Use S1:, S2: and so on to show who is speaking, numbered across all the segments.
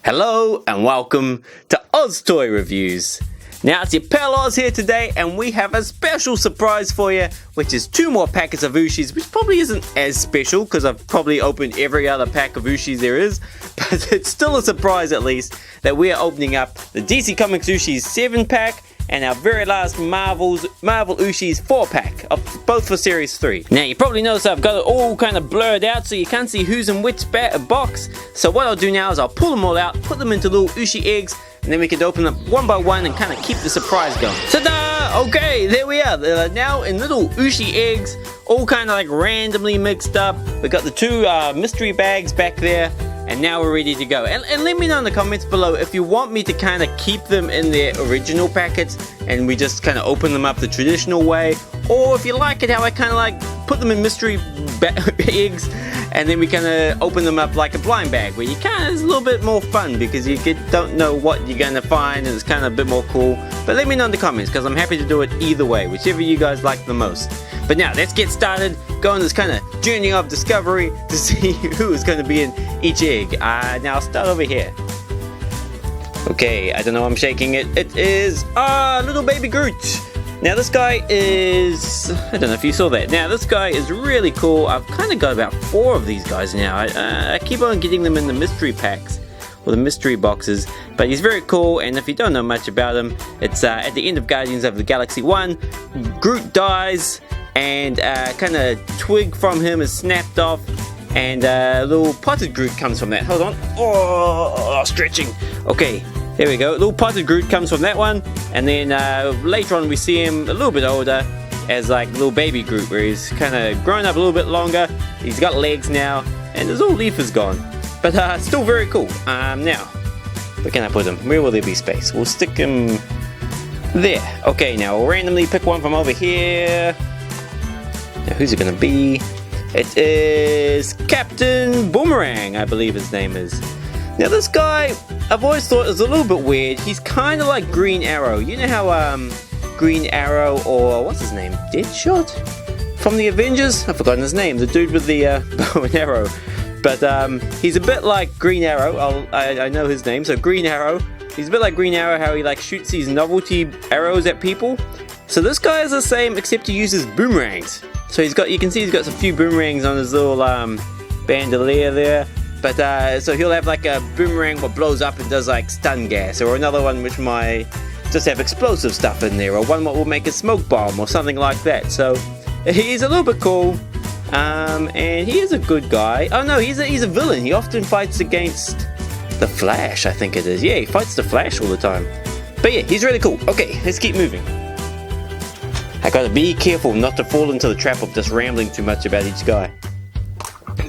S1: Hello and welcome to OzToyReviews. Now it's your pal Oz here today, and we have a special surprise for you, which is 2 more packets of Ooshies, which probably isn't as special because I've probably opened every other pack of Ooshies there is, but it's still a surprise at least that we are opening up the DC Comics Ooshies 7-pack and our very last Marvel Ooshies 4-pack, both for Series 3. Now you probably noticed I've got it all kind of blurred out so you can't see who's in which box, so what I'll do now is I'll pull them all out, put them into little Ooshie eggs, and then we can open them one by one and kind of keep the surprise going. Ta-da! Okay, there we are. They're now in little Ooshie eggs, all kind of like randomly mixed up. We've got the 2 mystery bags back there, and now we're ready to go. And let me know in the comments below if you want me to kind of keep them in their original packets and we just kind of open them up the traditional way, or if you like it how I kind of like put them in mystery eggs and then we kind of open them up like a blind bag, where you kind of, it's a little bit more fun because you don't know what you're gonna find and it's kind of a bit more cool. But let me know in the comments because I'm happy to do it either way, whichever you guys like the most. But now let's get started, go on this kind of journey of discovery to see who is going to be in each egg. Now I'll start over here. Okay, I don't know, I'm shaking it. It is little baby Groot. Now this guy is, I don't know if you saw that. Now this guy is really cool. I've kind of got about 4 of these guys now. I keep on getting them in the mystery packs or the mystery boxes, but he's very cool. And if you don't know much about him, it's at the end of Guardians of the Galaxy 1, Groot dies and kind of twig from him is snapped off, and little potted Groot comes from that. Hold on. Oh, stretching. Okay, there we go. Little potted Groot comes from that one, and then later on we see him a little bit older as like little baby Groot, where he's kind of grown up a little bit longer. He's got legs now, and his little leaf is gone, but still very cool. Now, where can I put him? Where will there be space? We'll stick him there. Okay, now we'll randomly pick one from over here. Now who's it gonna be? It is Captain Boomerang, I believe his name is. Now this guy, I've always thought is a little bit weird. He's kind of like Green Arrow. You know how Green Arrow, or what's his name? Deadshot? From the Avengers? I've forgotten his name. The dude with the bow and arrow. But he's a bit like Green Arrow. I know his name. So Green Arrow. He's a bit like Green Arrow, how he like shoots these novelty arrows at people. So this guy is the same, except he uses boomerangs. So you can see he's got a few boomerangs on his little bandolier there. But so he'll have like a boomerang what blows up and does like stun gas, or another one which might just have explosive stuff in there, or one what will make a smoke bomb or something like that. So he's a little bit cool, and he is a good guy. Oh no, he's a villain. He often fights against the Flash, I think it is. Yeah, he fights the Flash all the time. But yeah, he's really cool. Okay, let's keep moving. I gotta be careful not to fall into the trap of just rambling too much about each guy.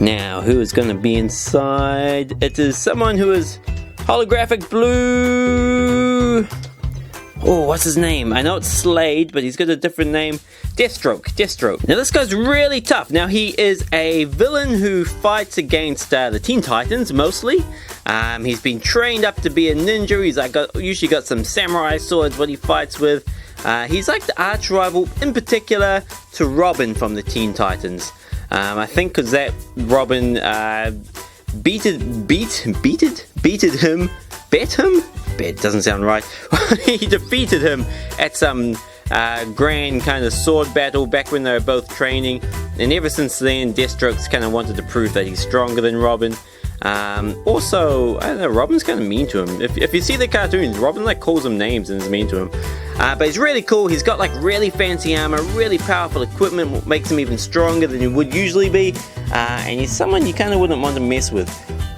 S1: Now, who is gonna be inside? It is someone who is holographic blue. Oh, what's his name? I know it's Slade, but he's got a different name. Deathstroke. Now this guy's really tough. Now he is a villain who fights against the Teen Titans mostly. He's been trained up to be a ninja. He's like usually got some samurai swords what he fights with. He's like the arch rival in particular to Robin from the Teen Titans. I think because that Robin bet doesn't sound right. He defeated him at some grand kind of sword battle back when they were both training, and ever since then Deathstroke's kind of wanted to prove that he's stronger than Robin. Also, I don't know, Robin's kind of mean to him. If you see the cartoons, Robin like calls him names and is mean to him. But he's really cool. He's got like really fancy armor, really powerful equipment, what makes him even stronger than he would usually be. And he's someone you kind of wouldn't want to mess with.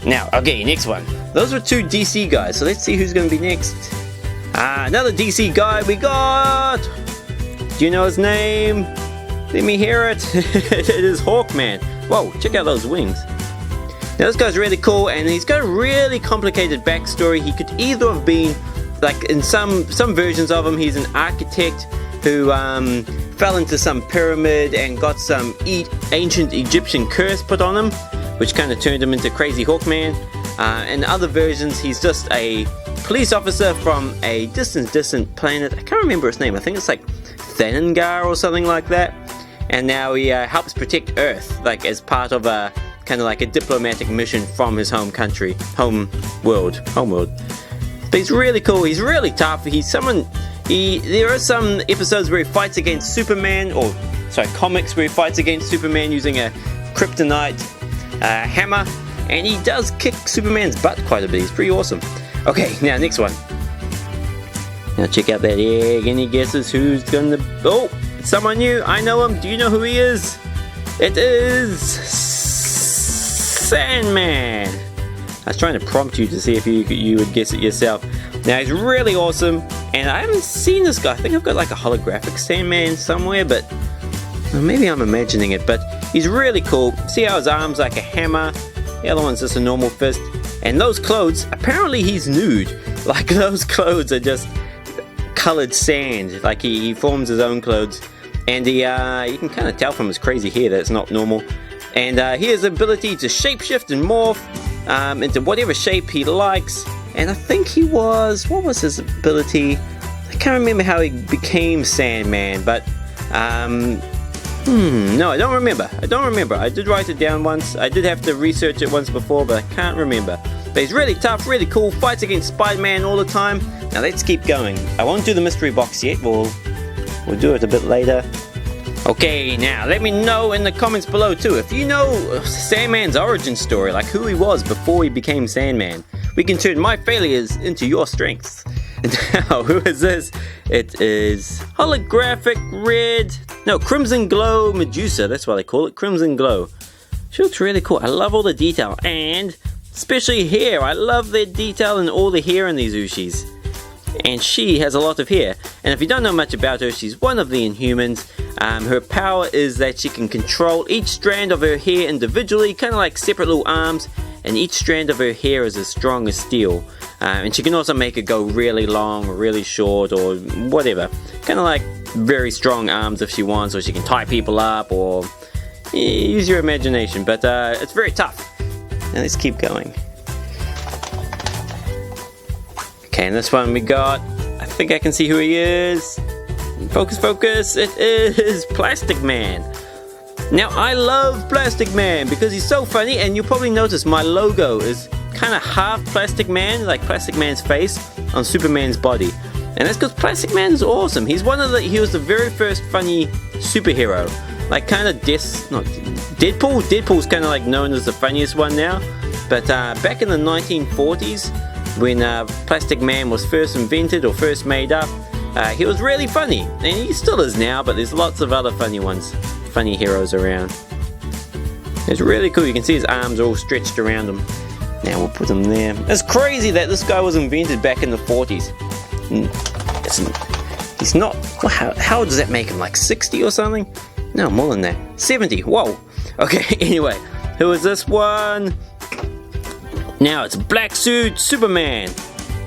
S1: Now, okay, next one. Those were 2 DC guys, so let's see who's going to be next. Another DC guy we got. Do you know his name? Let me hear it. It is Hawkman. Whoa, check out those wings. Now this guy's really cool, and he's got a really complicated backstory. He could either have been, like in some versions of him, he's an architect who fell into some pyramid and got some ancient Egyptian curse put on him, which kind of turned him into Crazy Hawkman. In other versions, he's just a police officer from a distant planet. I can't remember his name. I think it's like Thanengar or something like that. And now he helps protect Earth, like as part of a kind of like a diplomatic mission from his home country, home world. But he's really cool. He's really tough. There are some episodes where he fights against Superman, comics where he fights against Superman using a kryptonite hammer, and he does kick Superman's butt quite a bit. He's pretty awesome. Okay, now next one. Now check out that egg. Any guesses who's gonna... Oh, it's someone new. I know him. Do you know who he is? It is... Sandman. I was trying to prompt you to see if you would guess it yourself. Now he's really awesome, and I haven't seen this guy. I think I've got like a holographic Sandman somewhere, but maybe I'm imagining it. But he's really cool. See how his arm's like a hammer? The other one's just a normal fist. And those clothes, apparently he's nude. Like those clothes are just colored sand. Like he forms his own clothes, and you can kind of tell from his crazy hair that it's not normal. And he has the ability to shapeshift and morph into whatever shape he likes. And I think what was his ability? I can't remember how he became Sandman, but no, I don't remember. I did write it down once. I did have to research it once before, but I can't remember. But he's really tough, really cool, fights against Spider-Man all the time. Now let's keep going. I won't do the mystery box yet, we'll do it a bit later. Okay, now let me know in the comments below too if you know Sandman's origin story, like who he was before he became Sandman. We can turn my failures into your strengths. Now, who is this? It is holographic Crimson Glow Medusa. That's why they call it Crimson Glow. She looks really cool. I love all the detail, and especially hair. I love the detail and all the hair in these Ooshies. And she has a lot of hair. And if you don't know much about her, she's one of the Inhumans. Her power is that she can control each strand of her hair individually, kind of like separate little arms, and each strand of her hair is as strong as steel. And she can also make it go really long or really short or whatever. Kind of like very strong arms if she wants, or she can tie people up, or use your imagination. But it's very tough. Now let's keep going. Okay, and this one we got, I think I can see who he is. Focus, focus, it is Plastic Man. Now I love Plastic Man because he's so funny, and you'll probably notice my logo is kind of half Plastic Man, like Plastic Man's face on Superman's body. And that's because Plastic Man's awesome. He was the very first funny superhero. Like kind of Deadpool? Deadpool's kind of like known as the funniest one now. But back in the 1940s, when Plastic Man was first invented or first made up, he was really funny. And he still is now, but there's lots of other funny heroes around. It's really cool. You can see his arms are all stretched around him. Now we'll put him there. It's crazy that this guy was invented back in the 40s. He's not... How does that make him? Like 60 or something? No, more than that. 70. Whoa. Okay, anyway. Who is this one? Now it's Black Suit Superman.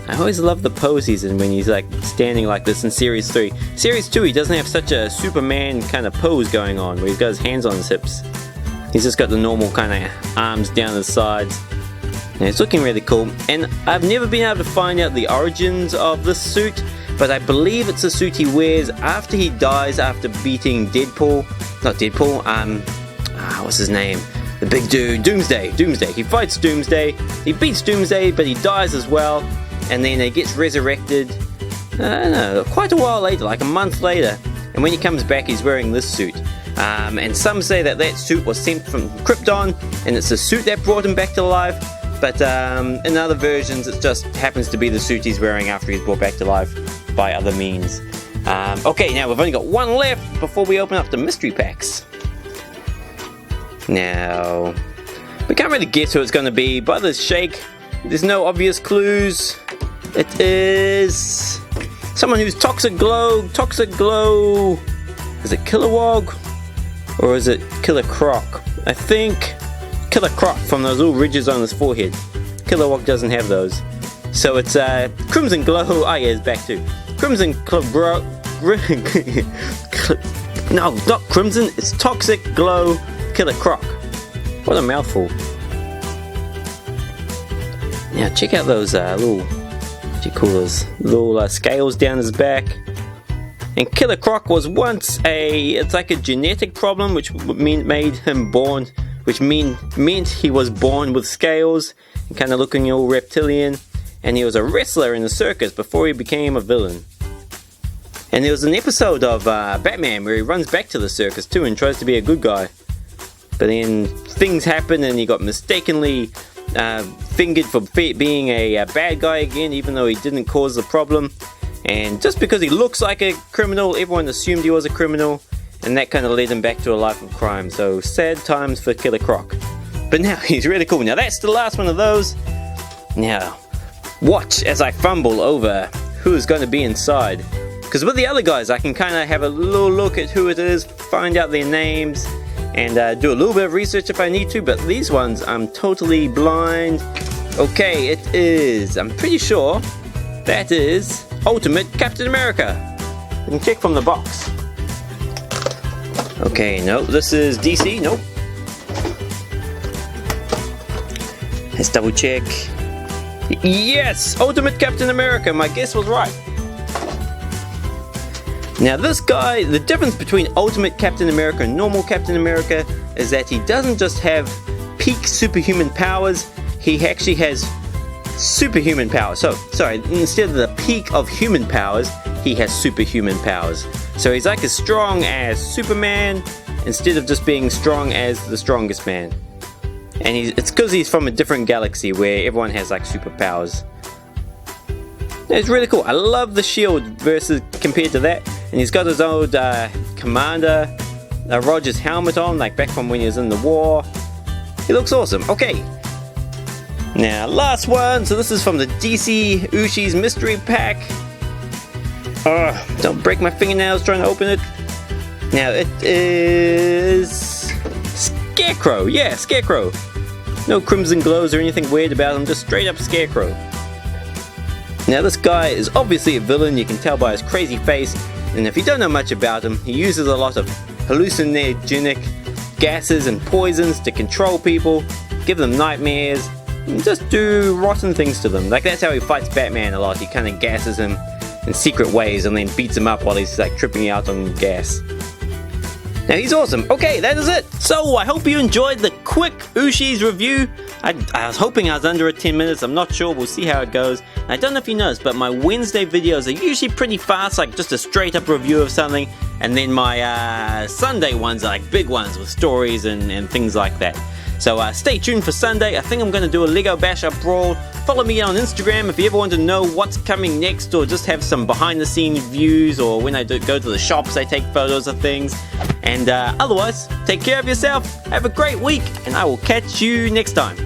S1: I always love the pose he's in when he's like standing like this in Series 3. Series 2, he doesn't have such a Superman kind of pose going on where he's got his hands on his hips. He's just got the normal kind of arms down his sides. And it's looking really cool. And I've never been able to find out the origins of this suit, but I believe it's a suit he wears after he dies after beating Deadpool. Not Deadpool, what's his name? The big dude, Doomsday. He fights Doomsday, he beats Doomsday, but he dies as well. And then he gets resurrected, I don't know, quite a while later, like a month later. And when he comes back, he's wearing this suit. And some say that suit was sent from Krypton, and it's the suit that brought him back to life. But in other versions, it just happens to be the suit he's wearing after he's brought back to life by other means. Okay, now we've only got one left before we open up the mystery packs. Now, we can't really guess who it's going to be by the shake. There's no obvious clues. It is someone who's Toxic Glow. Is it Kilowog? Or is it Killer Croc? I think Killer Croc from those little ridges on his forehead. Kilowog doesn't have those. So it's Crimson Glow. Oh yeah, it's back too. Crimson Glow. No, not Crimson. It's Toxic Glow Killer Croc. What a mouthful. Now check out those little, what do you call those, little scales down his back. And Killer Croc was once it's like a genetic problem which made him born which meant he was born with scales and kind of looking all reptilian, and he was a wrestler in the circus before he became a villain. And there was an episode of Batman where he runs back to the circus too and tries to be a good guy. But then things happen and he got mistakenly fingered for being a bad guy again, even though he didn't cause the problem. And just because he looks like a criminal, everyone assumed he was a criminal, and that kind of led him back to a life of crime. So sad times for Killer Croc. But now he's really cool. Now that's the last one of those. Now watch as I fumble over who's going to be inside. Because with the other guys I can kind of have a little look at who it is, find out their names, and do a little bit of research if I need to. But these ones I'm totally blind. Okay, it is, I'm pretty sure that is Ultimate Captain America. You can check from the box. Okay, no, this is DC, nope. Let's double check. Yes, Ultimate Captain America, my guess was right. Now this guy, the difference between Ultimate Captain America and normal Captain America is that he doesn't just have peak superhuman powers, he actually has superhuman powers. So, sorry, instead of the peak of human powers, he has superhuman powers. So he's like as strong as Superman, instead of just being strong as the strongest man. And it's because he's from a different galaxy where everyone has like superpowers. It's really cool. I love the shield versus compared to that. And he's got his old Commander Rogers helmet on, like back from when he was in the war. He looks awesome. Okay. Now, last one. So this is from the DC Ooshies Mystery Pack. Don't break my fingernails trying to open it. Now, it is Scarecrow. Yeah, Scarecrow. No crimson glows or anything weird about him, just straight up Scarecrow. Now, this guy is obviously a villain. You can tell by his crazy face. And if you don't know much about him, he uses a lot of hallucinogenic gases and poisons to control people, give them nightmares, and just do rotten things to them. Like, that's how he fights Batman a lot. He kind of gasses him in secret ways and then beats him up while he's like tripping out on gas. Now he's awesome. Okay, that is it. So I hope you enjoyed the quick Ooshies review. I was hoping I was under 10 minutes. I'm not sure. We'll see how it goes. And I don't know if you noticed, but my Wednesday videos are usually pretty fast, like just a straight up review of something. And then my Sunday ones are like big ones with stories and things like that. So stay tuned for Sunday. I think I'm going to do a Lego Bash Up Brawl. Follow me on Instagram if you ever want to know what's coming next, or just have some behind the scenes views, or when I go to the shops I take photos of things. And otherwise, take care of yourself, have a great week, and I will catch you next time.